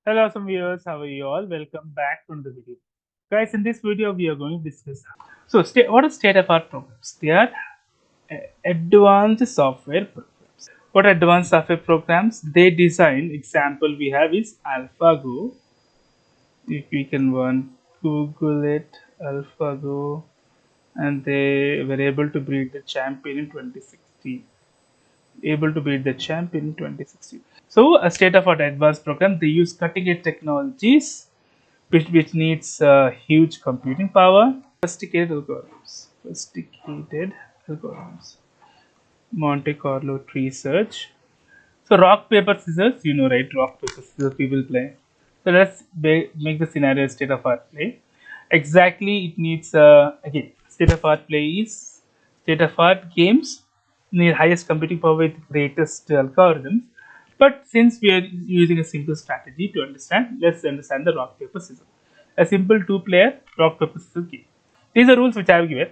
Hello, awesome viewers. How are you all? Welcome back to the video. Guys, in this video, we are going to discuss. What are state of art programs? They are advanced software programs. What are advanced software programs? They design, example we have is AlphaGo. If we can Google it, AlphaGo, and they were able to beat the champion in 2016. Able to beat the champion in 2016. So, a state of art advanced program, they use cutting edge technologies which needs huge computing power, sophisticated algorithms, Monte Carlo tree search. So rock paper scissors, you know, right? Rock paper scissors people play. So let's make the scenario state of art play. Exactly, it needs again state of art play is state of art games need highest computing power with greatest algorithms. But since we are using a simple strategy to understand, let's understand the rock paper scissors. A simple two-player rock paper scissors game. These are rules which I have given.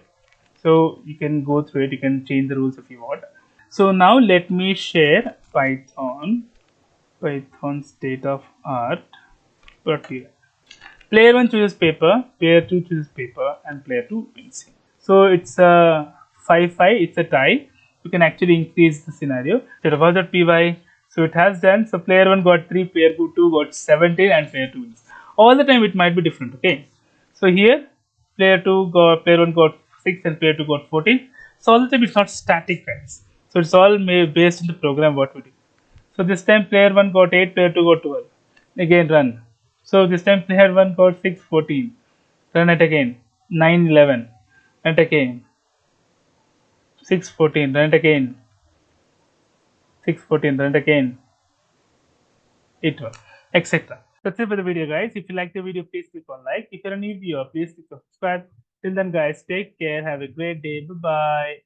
So you can go through it. You can change the rules if you want. So now let me share Python state of art here. Player 1 chooses paper, player 2 chooses paper, and player 2 wins. So it's a 5-5, it's a tie. You can actually increase the scenario. So reverse.py, so it has done. So player 1 got 3, player 2 got 17, and player 2 wins. All the time it might be different, okay? So here, player 1 got 6 and player 2 got 14. So all the time it's not static, guys. So it's all based on the program what we do. So this time player 1 got 8, player 2 got 12. Again run. So this time player 1 got 6, 14. Run it again. 9, 11. Run it again. 6, 14. Run it again. 6, 14. Run it again. 8, 12. Etc. That's it for the video, guys. If you like the video, please click on like. If you're a new viewer, please click subscribe. Till then, guys, take care. Have a great day. Bye bye.